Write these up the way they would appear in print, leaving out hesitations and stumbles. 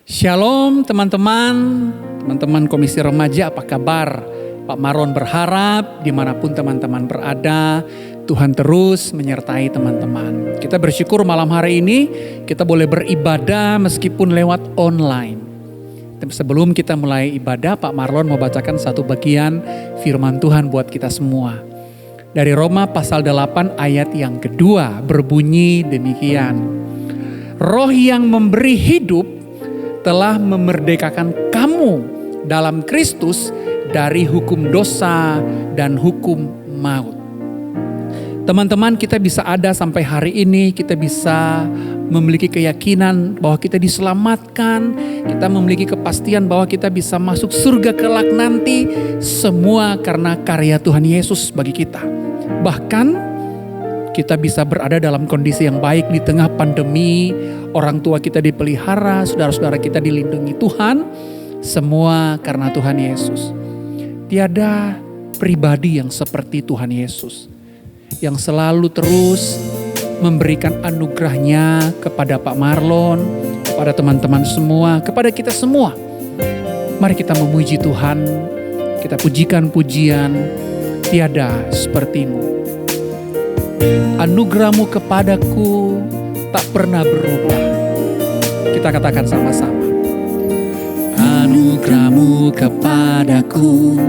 Shalom teman-teman Komisi Remaja, apa kabar? Pak Maron berharap dimanapun teman-teman berada, Tuhan terus menyertai teman-teman. Kita bersyukur malam hari ini kita boleh beribadah meskipun lewat online. Sebelum kita mulai ibadah, Pak Marlon mau bacakan satu bagian firman Tuhan buat kita semua. Dari Roma pasal 8 ayat yang kedua berbunyi demikian. Roh yang memberi hidup telah memerdekakan kamu dalam Kristus dari hukum dosa dan hukum maut. Teman-teman, kita bisa ada sampai hari ini, kita bisa memiliki keyakinan bahwa kita diselamatkan, kita memiliki kepastian bahwa kita bisa masuk surga kelak nanti, semua karena karya Tuhan Yesus bagi kita. Bahkan kita bisa berada dalam kondisi yang baik di tengah pandemi, orang tua kita dipelihara, saudara-saudara kita dilindungi Tuhan, semua karena Tuhan Yesus. Tiada pribadi yang seperti Tuhan Yesus, yang selalu terus memberikan anugerahnya kepada Pak Marlon, kepada teman-teman semua, kepada kita semua. Mari kita memuji Tuhan, kita pujikan pujian, tiada sepertimu. Anugerahmu kepadaku tak pernah berubah. Kita katakan sama-sama. Anugerahmu kepadaku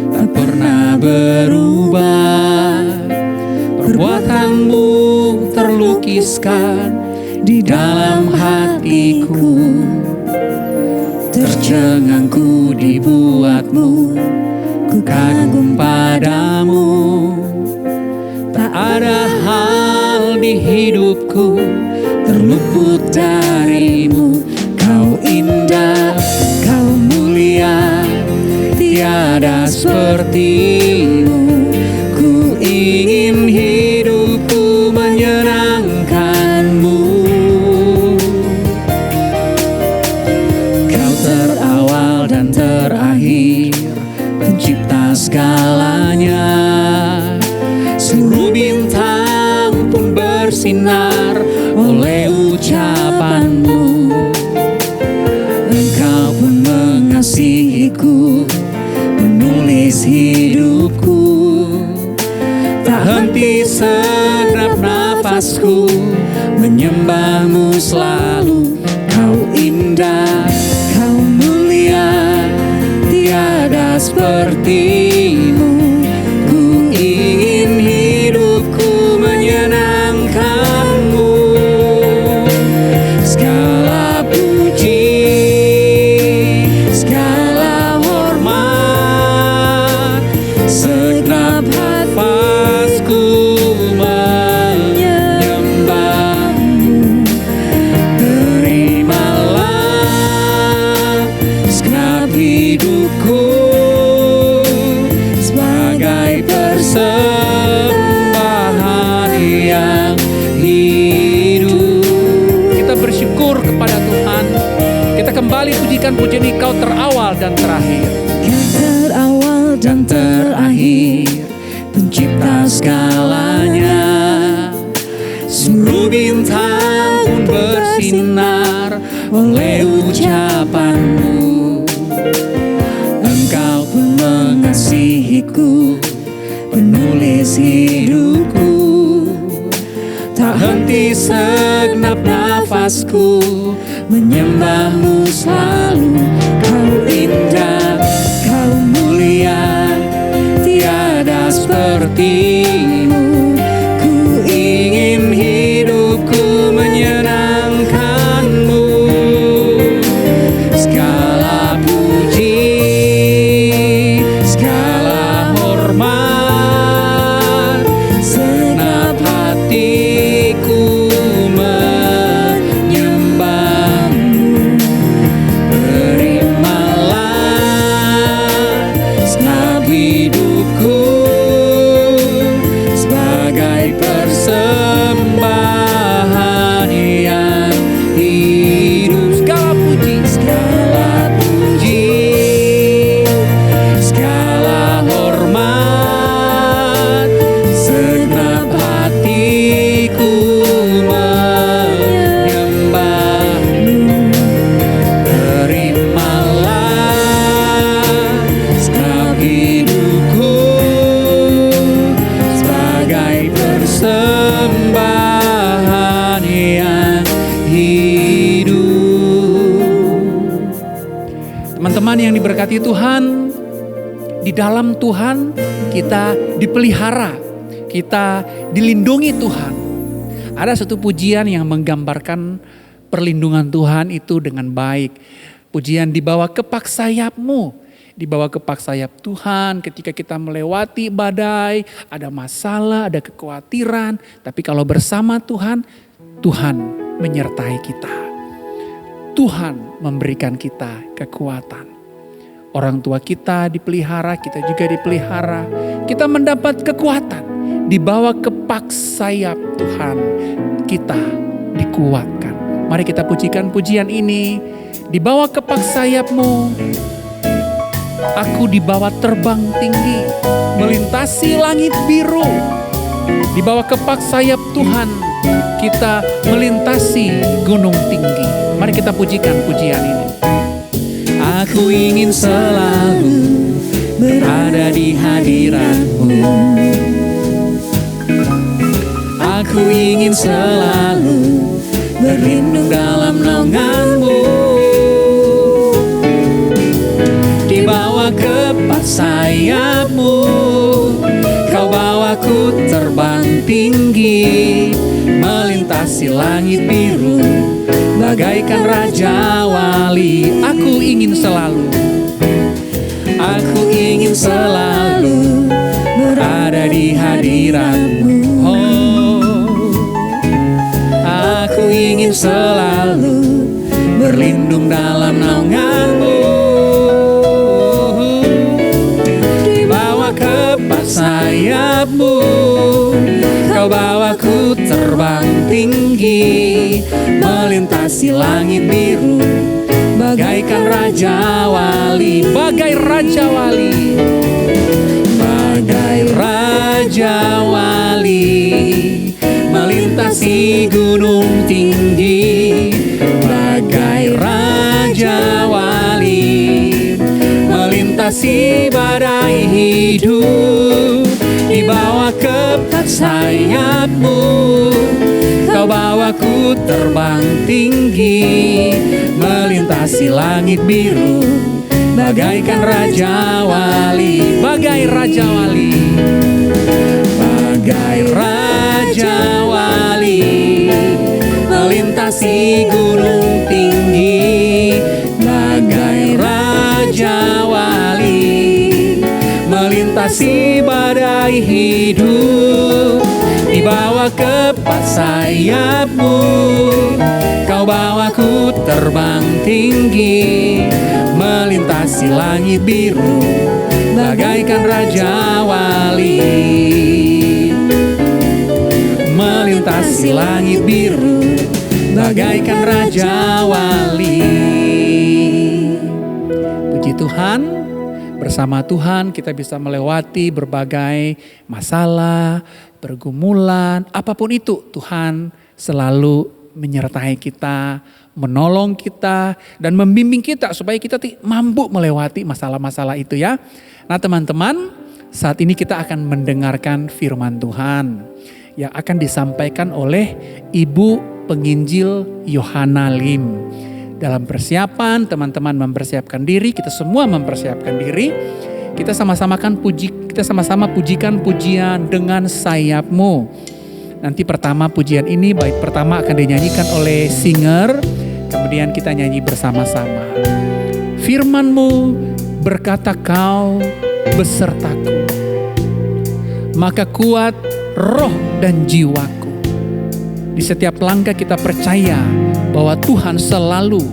tak pernah berubah. Perbuatanmu terlukiskan di dalam hatiku. Tercengangku dibuatmu, ku kagum padamu. Tak ada hal di hidupku terluput darimu. Kau indah, kau mulia, tiada sepertimu. Ku ingin hidupku menyenangkanmu. Kau terawal dan terakhir, pencipta segalanya. Seluruh bintang pun bersinar oleh ucapanmu. Engkau pun mengasihiku, menulis hidupku. Tak henti segenap nafasku, menyembahmu selalu. Kau indah, kau mulia, tiada sepertimu. Ku ingin hidupku menyenangkanmu. Segala puji, segala hormat, segenap nafasku menyembahmu. Terimalah segenap hidupku sebagai persembahan yang hidup. Kita bersyukur kepada Tuhan. Kita kembali pujikan pujian Engkau terawal dan terakhir. Kau terawal dan terakhir, pencipta segalanya. Seluruh bintang pun bersinar oleh ucapanmu. Engkau pun mengasihiku, penulis hidupku. Tak henti segenap nafasku, menyembahmu selalu. Kau indah, kau mulia, tiada sepertimu. Ku ingin hidupku menyenangkanmu. Segala puji, segala hormat, segenap hatiku menyembahmu. Terimalah segenap hidupku Teman-teman yang diberkati Tuhan, di dalam Tuhan kita dipelihara, kita dilindungi Tuhan. Ada satu pujian yang menggambarkan perlindungan Tuhan itu dengan baik. Pujian di bawah kepak sayapmu, di bawah kepak sayap Tuhan ketika kita melewati badai, ada masalah, ada kekhawatiran. Tapi kalau bersama Tuhan, Tuhan menyertai kita. Tuhan memberikan kita kekuatan. Orang tua kita dipelihara, kita juga dipelihara. Kita mendapat kekuatan. Di bawah kepak sayap Tuhan, kita dikuatkan. Mari kita pujikan pujian ini. Di bawah kepak sayapmu, aku dibawa terbang tinggi, melintasi langit biru. Di bawah kepak sayap Tuhan, kita melintasi gunung tinggi. Mari kita pujikan pujian ini. Aku ingin selalu berada di hadirat-Mu. Aku ingin selalu berlindung dalam naungan-Mu. Di bawah kepak sayap-Mu, Kau bawaku terbang tinggi, melintasi langit biru, bagaikan Raja Wali. Aku ingin selalu berada di hadirat-Mu. Aku ingin selalu berlindung dalam naungan-Mu. Di bawah kepak sayap-Mu, Kau bawaku terbang tinggi, melintasi langit biru, bagaikan Raja Wali. Bagai Raja Wali, bagai Raja Wali, melintasi gunung tinggi. Bagai Raja Wali, melintasi badai hidup. Di bawah kepak sayap-Mu, Kau bawaku terbang tinggi, melintasi langit biru, bagaikan Raja Wali. Bagai Raja Wali, bagai Raja Wali, melintasi gunung tinggi. Bagai Raja Wali, melintasi badai hidup. Di bawah kepak sayap-Mu, Kau bawaku terbang tinggi, melintasi langit biru, bagaikan Raja Wali. Melintasi langit biru, bagaikan Raja Wali. Puji Tuhan, bersama Tuhan kita bisa melewati berbagai masalah, pergumulan, apapun itu. Tuhan selalu menyertai kita, menolong kita, dan membimbing kita supaya kita mampu melewati masalah-masalah itu ya. Nah teman-teman, saat ini kita akan mendengarkan firman Tuhan yang akan disampaikan oleh Ibu Penginjil Yohana Lim. Dalam persiapan, teman-teman mempersiapkan diri, kita semua mempersiapkan diri. Kita sama-sama pujikan pujian dengan sayap-Mu. Nanti pertama pujian ini, bait pertama akan dinyanyikan oleh singer, kemudian kita nyanyi bersama-sama. Firman-Mu berkata, Kau besertaku, maka kuat roh dan jiwaku. Di setiap langkah kita percaya bahwa Tuhan selalu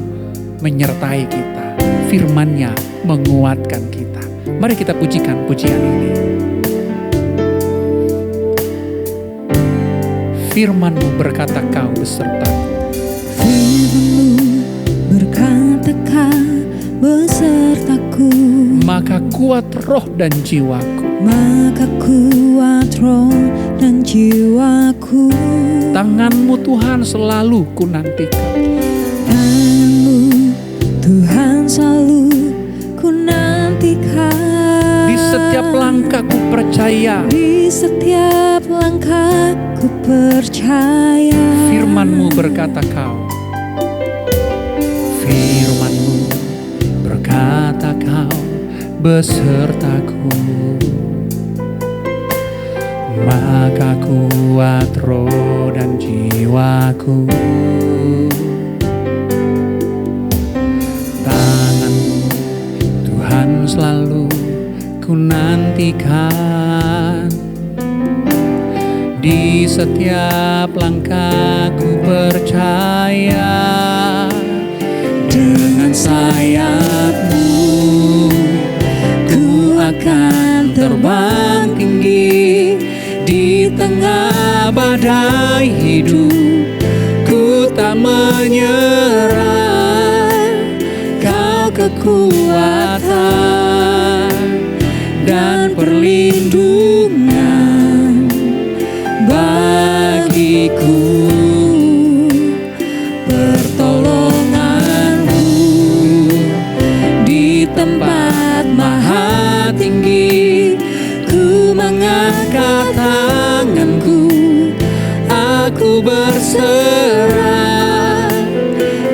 menyertai kita. Firman-Nya menguatkan kita. Mari kita pujikan pujian ini. Firman-Mu berkata, Kau besertaku. Firman-Mu berkata, Kau besertaku, maka kuat roh dan jiwaku. Maka kuat roh dan jiwaku. Tangan-Mu Tuhan selalu ku nantikan. Tangan-Mu Tuhan selalu ku nantikan. Di setiap langkah ku percaya. Di setiap langkah ku percaya. Firman-Mu berkata, Kau. Firman-Mu berkata, berkata Kau besertaku, maka kuat roh dan jiwaku. Tangan-Mu Tuhan selalu ku nantikan, di setiap langkahku percaya. Dengan sayap-Mu ku akan terbang tinggi, di tengah badai hidup ku tak menyerah. Kau kekuatan dan perlindungan bagiku. Pertolongan-Mu di tempat maha tinggi, ku mengangkat tanganku, aku berserah.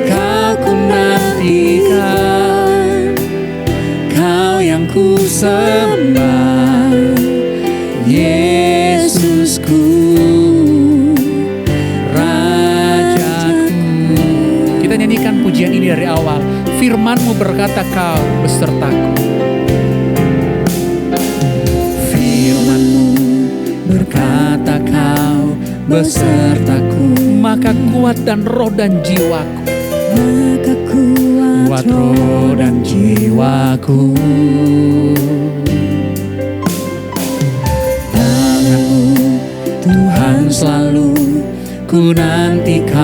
Kau ku nantikan, Kau yang ku sembah, Yesusku, Rajaku. Kita nyanyikan pujian ini dari awal. Firman-Mu berkata Kau besertaku. Firman-Mu berkata Kau besertaku, maka kuat dan roh dan jiwaku. Maka Kuat roh dan jiwaku. Tangan-Mu Tuhan selalu ku nantikan,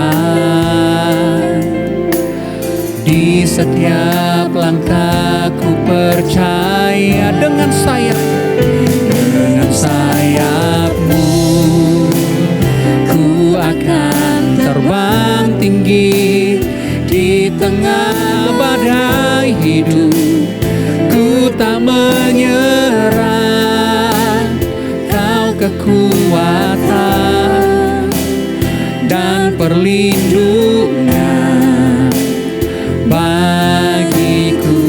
di setiap langkahku percaya. Dengan sayap-Mu ku akan terbang tinggi, di tengah badai hidup ku tak menyerah. Kau kekuatan dan perlindungan bagiku.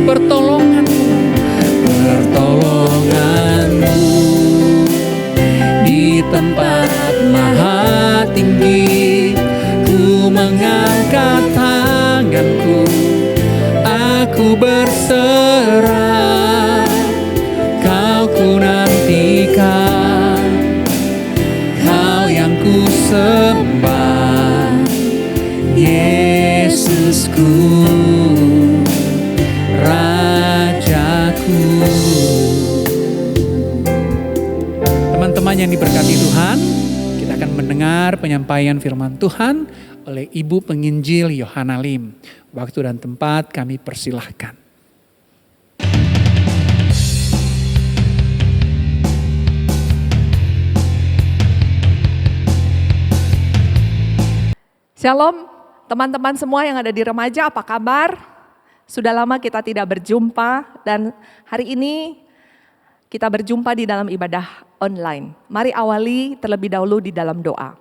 Pertolongan-Mu di tempat maha tinggi, ku mengangkat tanganku, aku berserah. Kau ku nantikan, Kau yang ku sembah, Yesusku, Rajaku. Teman-teman yang diberkati Tuhan, kita akan mendengar penyampaian firman Tuhan oleh Ibu Penginjil Yohana Lim. Waktu dan tempat kami persilahkan. Shalom teman-teman semua yang ada di remaja, apa kabar? Sudah lama kita tidak berjumpa dan hari ini kita berjumpa di dalam ibadah online. Mari awali terlebih dahulu di dalam doa.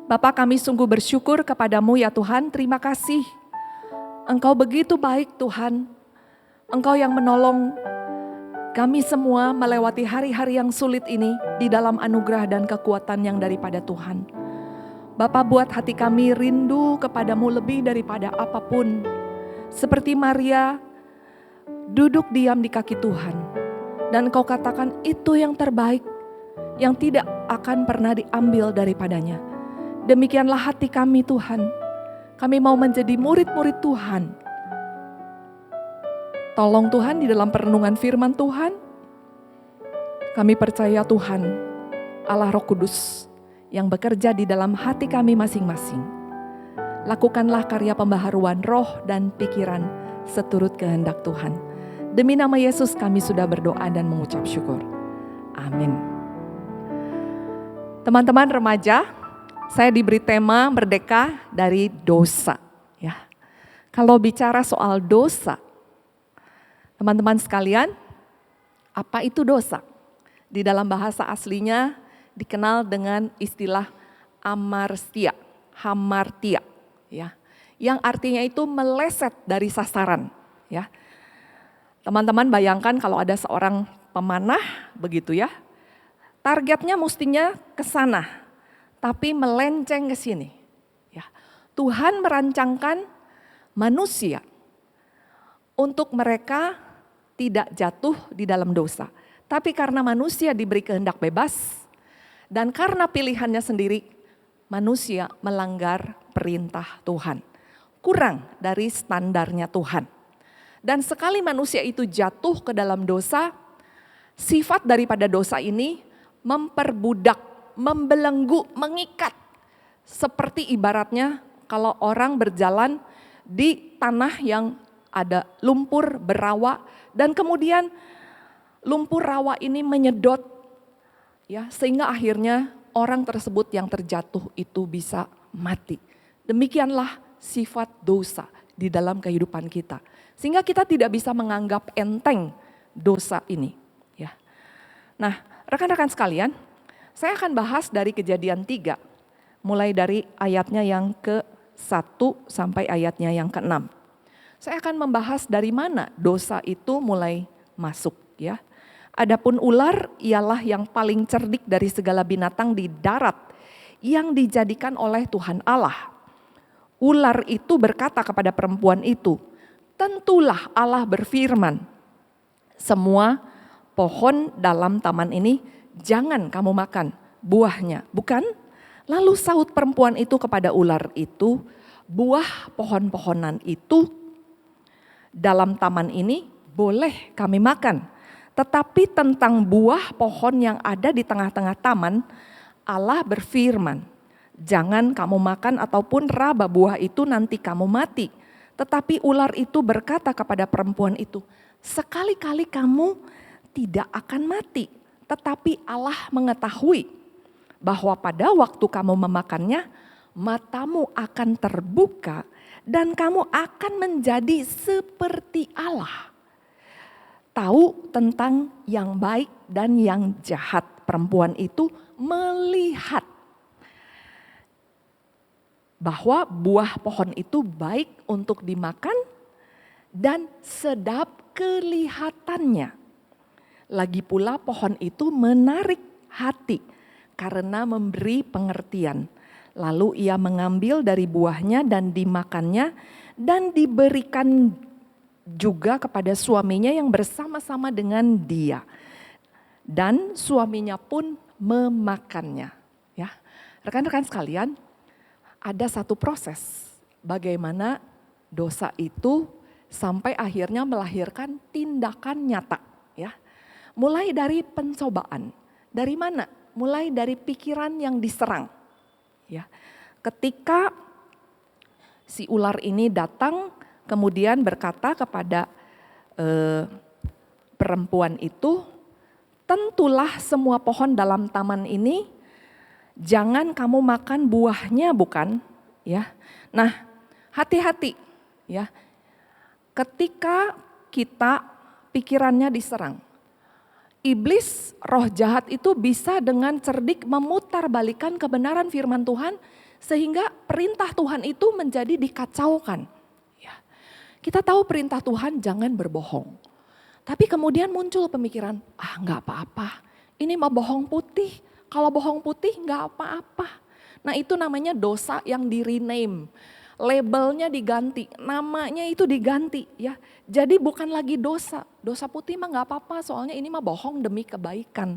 Bapa, kami sungguh bersyukur kepadamu ya Tuhan, terima kasih. Engkau begitu baik Tuhan, Engkau yang menolong kami semua melewati hari-hari yang sulit ini di dalam anugerah dan kekuatan yang daripada Tuhan. Bapa, buat hati kami rindu kepadamu lebih daripada apapun. Seperti Maria duduk diam di kaki Tuhan. Dan Engkau katakan itu yang terbaik, yang tidak akan pernah diambil daripadanya. Demikianlah hati kami Tuhan. Kami mau menjadi murid-murid Tuhan. Tolong Tuhan di dalam perenungan firman Tuhan. Kami percaya Tuhan, Allah Roh Kudus yang bekerja di dalam hati kami masing-masing. Lakukanlah karya pembaharuan roh dan pikiran seturut kehendak Tuhan. Demi nama Yesus kami sudah berdoa dan mengucap syukur. Amin. Teman-teman remaja, saya diberi tema merdeka dari dosa. Ya, kalau bicara soal dosa, teman-teman sekalian, apa itu dosa? Di dalam bahasa aslinya dikenal dengan istilah hamartia, ya, yang artinya itu meleset dari sasaran. Ya, Teman-teman bayangkan kalau ada seorang pemanah begitu ya. Targetnya mestinya ke sana, tapi melenceng ke sini. Ya. Tuhan merancangkan manusia untuk mereka tidak jatuh di dalam dosa. Tapi karena manusia diberi kehendak bebas dan karena pilihannya sendiri, manusia melanggar perintah Tuhan. Kurang dari standarnya Tuhan. Dan sekali manusia itu jatuh ke dalam dosa, sifat daripada dosa ini memperbudak, membelenggu, mengikat. Seperti ibaratnya kalau orang berjalan di tanah yang ada lumpur berawa dan kemudian lumpur rawa ini menyedot ya sehingga akhirnya orang tersebut yang terjatuh itu bisa mati. Demikianlah sifat dosa di dalam kehidupan kita. Sehingga kita tidak bisa menganggap enteng dosa ini. Ya. Nah, rekan-rekan sekalian, saya akan bahas dari Kejadian 3, mulai dari ayatnya yang ke-1 sampai ayatnya yang ke-6. Saya akan membahas dari mana dosa itu mulai masuk. Ya. Adapun ular ialah yang paling cerdik dari segala binatang di darat yang dijadikan oleh Tuhan Allah. Ular itu berkata kepada perempuan itu, tentulah Allah berfirman, semua pohon dalam taman ini jangan kamu makan buahnya, bukan? Lalu sahut perempuan itu kepada ular itu, buah pohon-pohonan itu dalam taman ini boleh kami makan. Tetapi tentang buah pohon yang ada di tengah-tengah taman, Allah berfirman, jangan kamu makan ataupun raba buah itu nanti kamu mati. Tetapi ular itu berkata kepada perempuan itu, sekali-kali kamu tidak akan mati. Tetapi Allah mengetahui bahwa pada waktu kamu memakannya, matamu akan terbuka dan kamu akan menjadi seperti Allah. Tahu tentang yang baik dan yang jahat. Perempuan itu melihat bahwa buah pohon itu baik untuk dimakan dan sedap kelihatannya. Lagi pula pohon itu menarik hati karena memberi pengertian. Lalu ia mengambil dari buahnya dan dimakannya dan diberikan juga kepada suaminya yang bersama-sama dengan dia. Dan suaminya pun memakannya. Ya, rekan-rekan sekalian, ada satu proses bagaimana dosa itu sampai akhirnya melahirkan tindakan nyata. Ya, mulai dari pencobaan. Dari mana? Mulai dari pikiran yang diserang. Ya, ketika si ular ini datang, kemudian berkata kepada perempuan itu, tentulah semua pohon dalam taman ini jangan kamu makan buahnya, bukan? Ya. Nah, hati-hati ya. Ketika kita pikirannya diserang, iblis, roh jahat itu bisa dengan cerdik memutarbalikkan kebenaran firman Tuhan sehingga perintah Tuhan itu menjadi dikacaukan. Ya. Kita tahu perintah Tuhan jangan berbohong. Tapi kemudian muncul pemikiran, nggak apa-apa, ini mah bohong putih. Kalau bohong putih nggak apa-apa. Nah itu namanya dosa yang di rename. Labelnya diganti, namanya itu diganti ya. Jadi bukan lagi dosa. Dosa putih mah nggak apa-apa soalnya ini mah bohong demi kebaikan.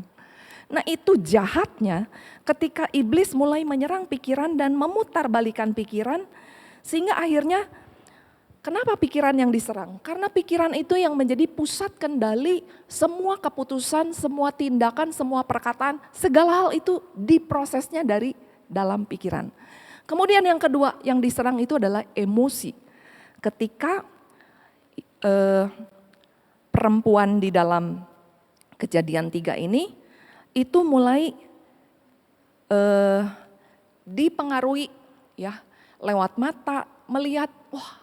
Nah itu jahatnya ketika iblis mulai menyerang pikiran dan memutarbalikkan pikiran. Sehingga akhirnya kenapa pikiran yang diserang? Karena pikiran itu yang menjadi pusat kendali semua keputusan, semua tindakan, semua perkataan, segala hal itu diprosesnya dari dalam pikiran. Kemudian yang kedua yang diserang itu adalah emosi. Ketika perempuan di dalam Kejadian 3 ini itu mulai dipengaruhi ya lewat mata, melihat wah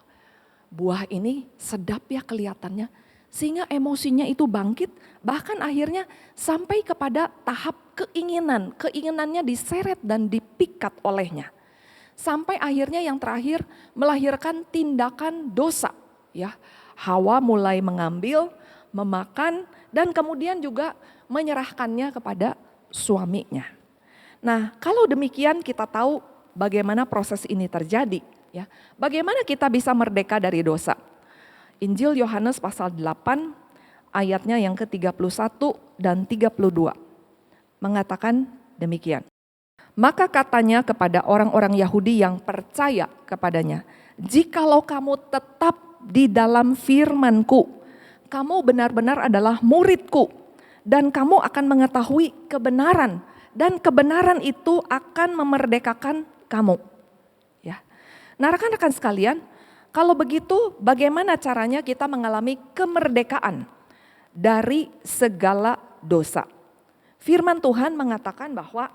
buah ini sedap ya kelihatannya. Sehingga emosinya itu bangkit, bahkan akhirnya sampai kepada tahap keinginan. Keinginannya diseret dan dipikat olehnya. Sampai akhirnya yang terakhir melahirkan tindakan dosa. Ya, Hawa mulai mengambil memakan, dan kemudian juga menyerahkannya kepada suaminya. Nah, kalau demikian kita tahu bagaimana proses ini terjadi, ya. Bagaimana kita bisa merdeka dari dosa? Injil Yohanes pasal 8 ayatnya yang ke-31 dan 32 mengatakan demikian. Maka katanya kepada orang-orang Yahudi yang percaya kepadanya, jikalau kamu tetap di dalam firman-Ku, kamu benar-benar adalah murid-Ku, dan kamu akan mengetahui kebenaran, dan kebenaran itu akan memerdekakan kamu. Ya. Nah, rekan-rekan sekalian, kalau begitu bagaimana caranya kita mengalami kemerdekaan dari segala dosa? Firman Tuhan mengatakan bahwa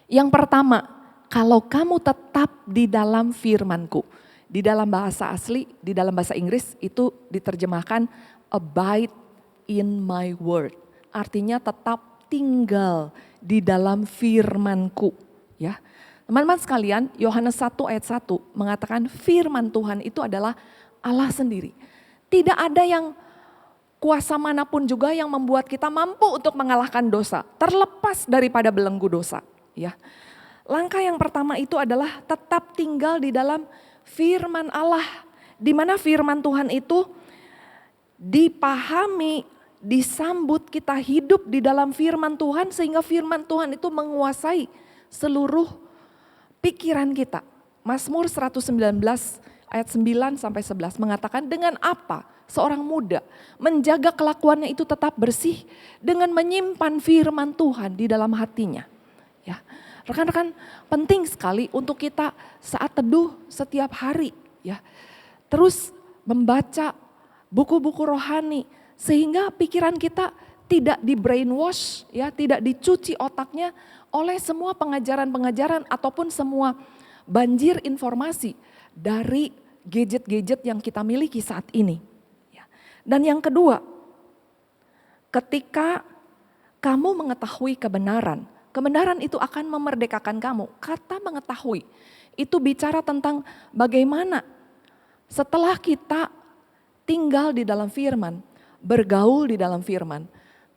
yang pertama, kalau kamu tetap di dalam firman-Ku. Di dalam bahasa asli, di dalam bahasa Inggris itu diterjemahkan abide in my word. Artinya tetap tinggal di dalam firman-Ku. Ya. Teman-teman sekalian, Yohanes 1 ayat 1 mengatakan firman Tuhan itu adalah Allah sendiri. Tidak ada yang kuasa manapun juga yang membuat kita mampu untuk mengalahkan dosa. Terlepas daripada belenggu dosa. Ya. Langkah yang pertama itu adalah tetap tinggal di dalam firman Allah. Di mana firman Tuhan itu dipahami, disambut, kita hidup di dalam firman Tuhan sehingga firman Tuhan itu menguasai seluruh pikiran kita. Mazmur 119 ayat 9 sampai 11 mengatakan, dengan apa seorang muda menjaga kelakuannya itu tetap bersih dengan menyimpan firman Tuhan di dalam hatinya. Ya, rekan-rekan, penting sekali untuk kita saat teduh setiap hari, ya, terus membaca buku-buku rohani sehingga pikiran kita tidak di brainwash, ya, tidak dicuci otaknya oleh semua pengajaran-pengajaran ataupun semua banjir informasi dari gadget-gadget yang kita miliki saat ini. Ya. Dan yang kedua, ketika kamu mengetahui kebenaran, kebenaran itu akan memerdekakan kamu. Kata mengetahui itu bicara tentang bagaimana setelah kita tinggal di dalam firman, bergaul di dalam firman.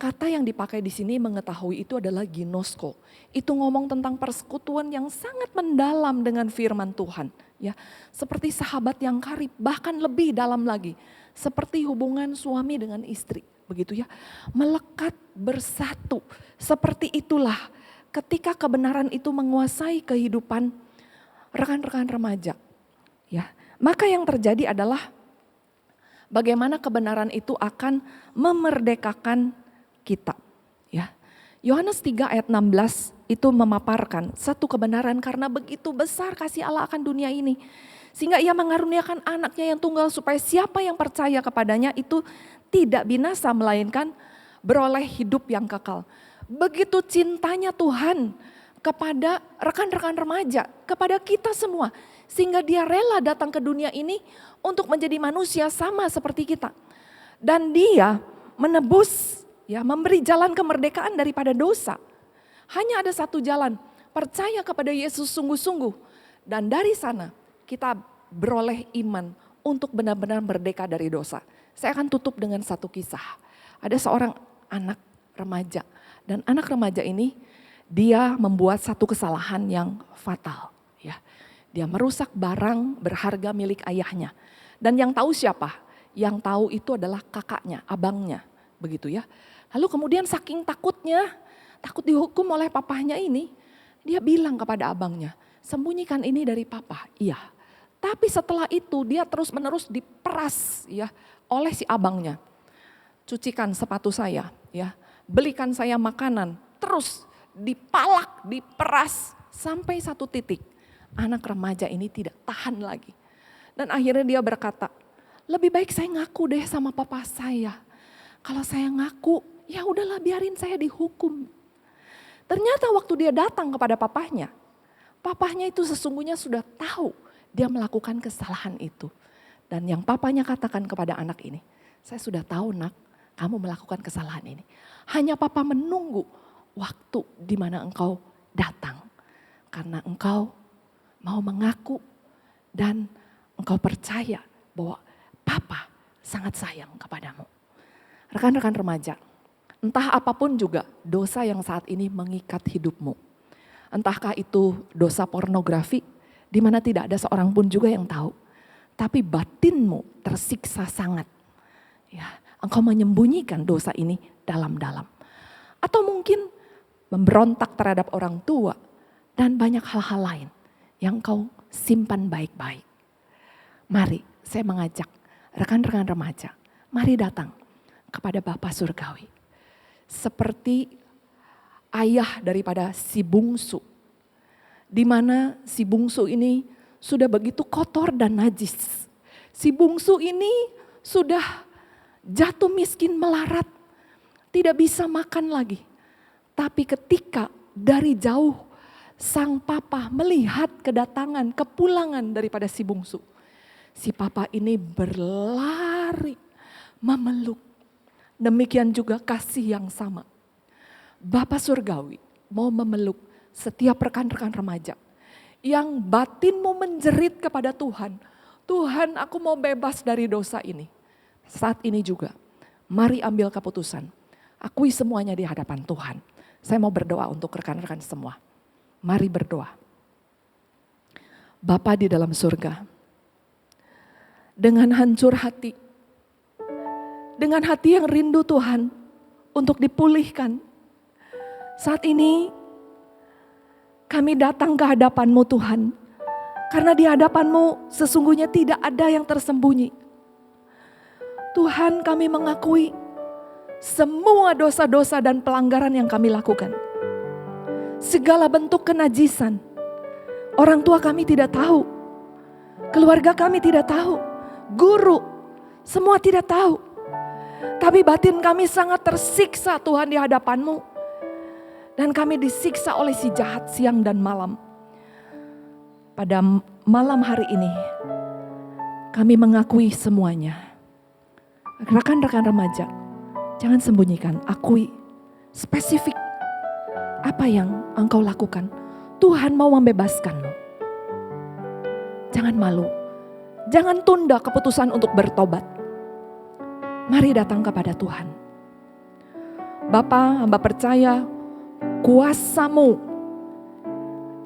Kata yang dipakai di sini mengetahui itu adalah ginosko. Itu ngomong tentang persekutuan yang sangat mendalam dengan firman Tuhan. Ya, seperti sahabat yang karib, bahkan lebih dalam lagi. Seperti hubungan suami dengan istri. Begitu ya, melekat bersatu. Seperti itulah ketika kebenaran itu menguasai kehidupan rekan-rekan remaja. Ya, maka yang terjadi adalah bagaimana kebenaran itu akan memerdekakan kita. Ya. Yohanes 3 ayat 16 itu memaparkan satu kebenaran karena begitu besar kasih Allah akan dunia ini. Sehingga ia mengaruniakan anaknya yang tunggal supaya siapa yang percaya kepadanya itu tidak binasa melainkan beroleh hidup yang kekal. Begitu cintanya Tuhan kepada rekan-rekan remaja, kepada kita semua. Sehingga dia rela datang ke dunia ini untuk menjadi manusia sama seperti kita. Dan dia menebus, ya, memberi jalan kemerdekaan daripada dosa. Hanya ada satu jalan, percaya kepada Yesus sungguh-sungguh. Dan dari sana kita beroleh iman untuk benar-benar merdeka dari dosa. Saya akan tutup dengan satu kisah. Ada seorang anak remaja. Dan anak remaja ini dia membuat satu kesalahan yang fatal. Ya. Dia merusak barang berharga milik ayahnya. Dan yang tahu siapa? Yang tahu itu adalah kakaknya, abangnya. Begitu ya. Lalu kemudian saking takutnya, takut dihukum oleh papahnya ini, dia bilang kepada abangnya, sembunyikan ini dari papa. Iya. Tapi setelah itu dia terus-menerus diperas, ya, oleh si abangnya. Cucikan sepatu saya, ya. Belikan saya makanan. Terus dipalak, diperas sampai satu titik. Anak remaja ini tidak tahan lagi. Dan akhirnya dia berkata, lebih baik saya ngaku deh sama papa saya. Kalau saya ngaku, ya udahlah biarin saya dihukum. Ternyata waktu dia datang kepada papahnya itu sesungguhnya sudah tahu dia melakukan kesalahan itu. Dan yang papanya katakan kepada anak ini, saya sudah tahu nak, kamu melakukan kesalahan ini. Hanya papa menunggu waktu di mana engkau datang. Karena engkau mau mengaku dan engkau percaya bahwa papa sangat sayang kepadamu. Rekan-rekan remaja, entah apapun juga dosa yang saat ini mengikat hidupmu. Entahkah itu dosa pornografi, di mana tidak ada seorang pun juga yang tahu. Tapi batinmu tersiksa sangat. Ya, engkau menyembunyikan dosa ini dalam-dalam. Atau mungkin memberontak terhadap orang tua dan banyak hal-hal lain yang engkau simpan baik-baik. Mari saya mengajak rekan-rekan remaja, mari datang kepada Bapa Surgawi. Seperti ayah daripada si bungsu, di mana si bungsu ini sudah begitu kotor dan najis. Si bungsu ini sudah jatuh miskin melarat, tidak bisa makan lagi. Tapi ketika dari jauh sang papa melihat kedatangan, kepulangan daripada si bungsu, si papa ini berlari memeluk. Demikian juga kasih yang sama. Bapa Surgawi mau memeluk setiap rekan-rekan remaja yang batinmu menjerit kepada Tuhan. Tuhan, aku mau bebas dari dosa ini. Saat ini juga, mari ambil keputusan. Akui semuanya di hadapan Tuhan. Saya mau berdoa untuk rekan-rekan semua. Mari berdoa. Bapa di dalam surga, dengan hancur hati, dengan hati yang rindu Tuhan untuk dipulihkan. Saat ini kami datang ke hadapan-Mu Tuhan. Karena di hadapan-Mu sesungguhnya tidak ada yang tersembunyi. Tuhan, kami mengakui semua dosa-dosa dan pelanggaran yang kami lakukan. Segala bentuk kenajisan. Orang tua kami tidak tahu. Keluarga kami tidak tahu. Guru, semua tidak tahu. Tapi batin kami sangat tersiksa Tuhan di hadapan-Mu. Dan kami disiksa oleh si jahat siang dan malam. Pada malam hari ini, kami mengakui semuanya. Rekan-rekan remaja, jangan sembunyikan, akui spesifik apa yang engkau lakukan. Tuhan mau membebaskanmu. Jangan malu, jangan tunda keputusan untuk bertobat. Mari datang kepada Tuhan. Bapa, hamba percaya kuasa-Mu,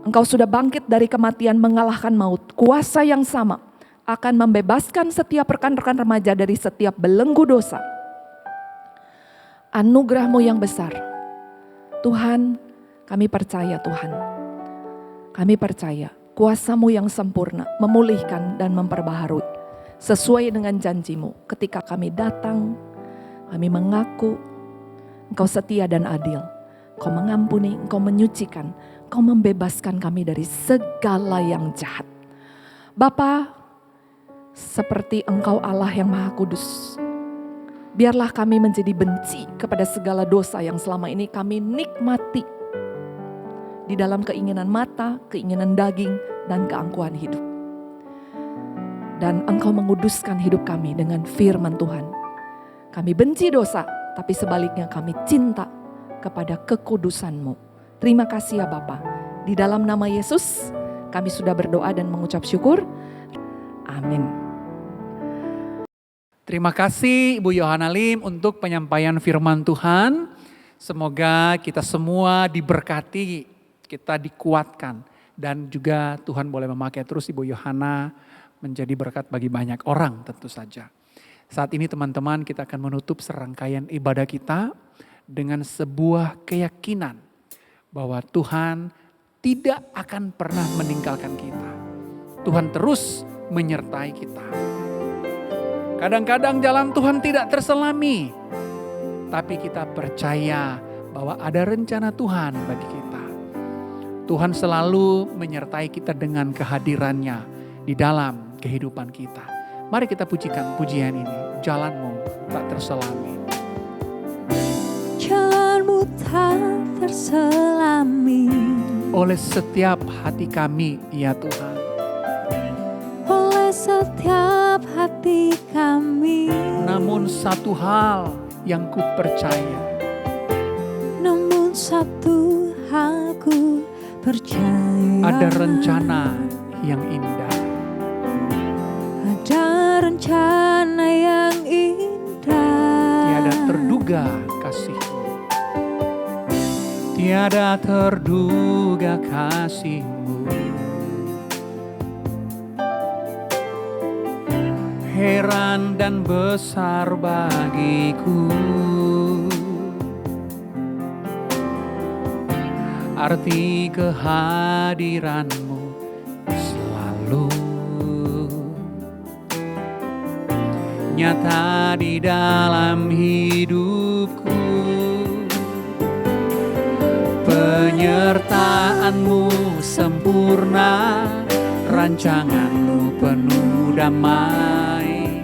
Engkau sudah bangkit dari kematian mengalahkan maut. Kuasa yang sama akan membebaskan setiap rekan-rekan remaja dari setiap belenggu dosa. Anugerah-Mu yang besar. Tuhan, kami percaya Tuhan. Kami percaya kuasa-Mu yang sempurna memulihkan dan memperbaharui. Sesuai dengan janji-Mu ketika kami datang, kami mengaku Engkau setia dan adil. Engkau mengampuni, Engkau menyucikan, Engkau membebaskan kami dari segala yang jahat. Bapa, seperti Engkau Allah yang Maha Kudus, biarlah kami menjadi benci kepada segala dosa yang selama ini kami nikmati di dalam keinginan mata, keinginan daging, dan keangkuhan hidup. Dan Engkau menguduskan hidup kami dengan firman Tuhan. Kami benci dosa, tapi sebaliknya kami cinta kepada kekudusan-Mu. Terima kasih ya Bapa. Di dalam nama Yesus kami sudah berdoa dan mengucap syukur. Amin. Terima kasih Ibu Yohana Lim untuk penyampaian firman Tuhan. Semoga kita semua diberkati, kita dikuatkan. Dan juga Tuhan boleh memakai terus Ibu Yohana menjadi berkat bagi banyak orang tentu saja. Saat ini teman-teman kita akan menutup serangkaian ibadah kita dengan sebuah keyakinan bahwa Tuhan tidak akan pernah meninggalkan kita. Tuhan terus menyertai kita. Kadang-kadang jalan Tuhan tidak terselami, tapi kita percaya bahwa ada rencana Tuhan bagi kita. Tuhan selalu menyertai kita dengan kehadirannya di dalam kehidupan kita. Mari kita pujikan pujian ini. Jalanmu tak terselami. Jalanmu tak terselami Oleh setiap hati kami, ya Tuhan. oleh setiap hati kami. Namun satu hal yang ku percaya, Namun satu hal ku percaya, ada rencana yang indah. ada rencana yang terduga kasih-Mu. Tiada terduga kasih-Mu. Heran dan besar bagiku arti kehadiran-Mu selalu nyata di dalam hidupku. Penyertaan-Mu sempurna, rancangan-Mu penuh damai,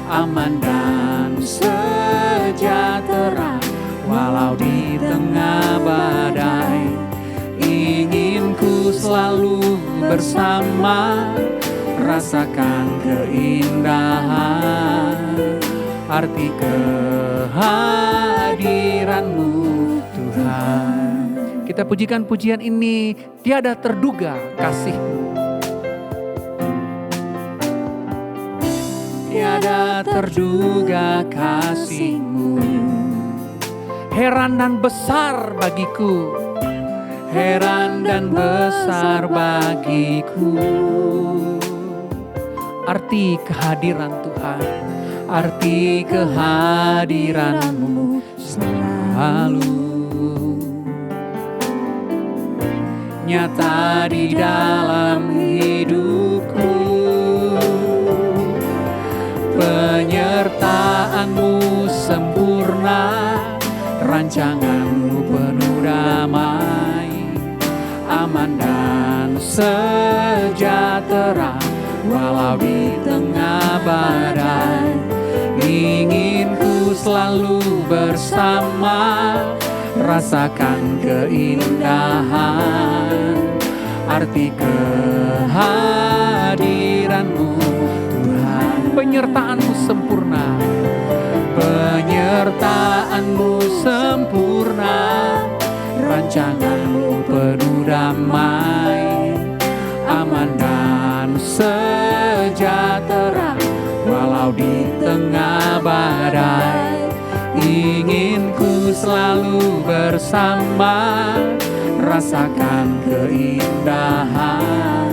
aman dan sejahtera walau di tengah badai. Ingin ku selalu bersama, rasakan keindahan arti kehadiran-Mu Tuhan. Kita pujikan pujian ini, tiada terduga kasih-Mu. Tiada terduga kasih-Mu. Heran dan besar bagiku, heran dan besar bagiku. Arti kehadiran Tuhan, arti kehadiran-Mu selalu nyata di dalam hidupku. Penyertaan-Mu sempurna, rancangan-Mu penuh damai, aman dan sejahtera walau di tengah badai. Ingin ku selalu bersama, rasakan keindahan arti kehadiran-Mu Tuhan. Penyertaan-Mu sempurna, penyertaan-Mu sempurna, rancangan-Mu penuh damai, aman dan sejahtera walau di tengah badai. Ingin ku selalu bersama, rasakan keindahan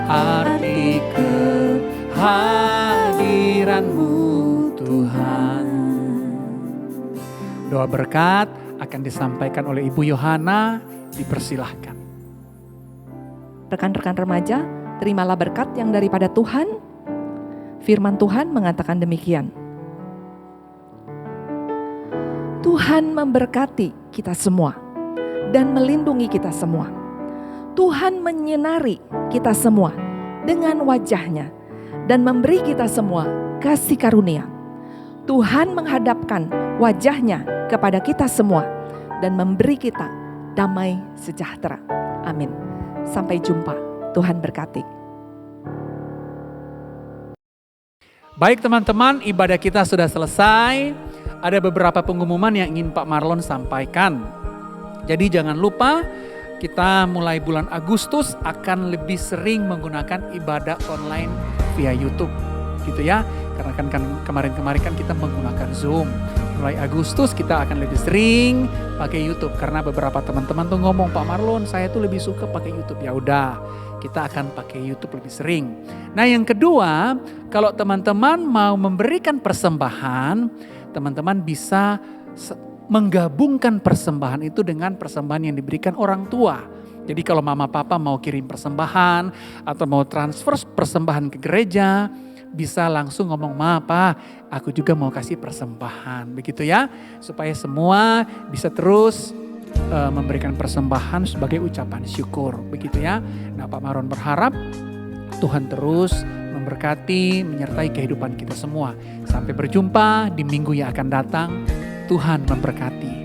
arti kehadiran-Mu Tuhan. Doa berkat akan disampaikan oleh Ibu Yohana, dipersilahkan. Rekan-rekan remaja, terimalah berkat yang daripada Tuhan. Firman Tuhan mengatakan demikian. Tuhan memberkati kita semua dan melindungi kita semua. Tuhan menyinari kita semua dengan wajah-Nya dan memberi kita semua kasih karunia. Tuhan menghadapkan wajah-Nya kepada kita semua dan memberi kita damai sejahtera. Amin. Sampai jumpa. Tuhan berkati. Baik teman-teman, ibadah kita sudah selesai. Ada beberapa pengumuman yang ingin Pak Marlon sampaikan. Jadi jangan lupa, kita mulai bulan Agustus akan lebih sering menggunakan ibadah online via YouTube. Gitu ya, karena kan kemarin-kemarin kan kita menggunakan Zoom. Mulai Agustus kita akan lebih sering pakai YouTube. Karena beberapa teman-teman tuh ngomong, Pak Marlon saya tuh lebih suka pakai YouTube. Ya udah, kita akan pakai YouTube lebih sering. Nah yang kedua, kalau teman-teman mau memberikan persembahan, teman-teman bisa menggabungkan persembahan itu dengan persembahan yang diberikan orang tua. Jadi kalau mama papa mau kirim persembahan atau mau transfer persembahan ke gereja, bisa langsung ngomong, Ma, Pa, aku juga mau kasih persembahan. Begitu ya, supaya semua bisa terus memberikan persembahan sebagai ucapan syukur. Begitu ya. Nah Pak Maron berharap Tuhan terus memberkati, menyertai kehidupan kita semua. Sampai berjumpa di minggu yang akan datang. Tuhan memberkati.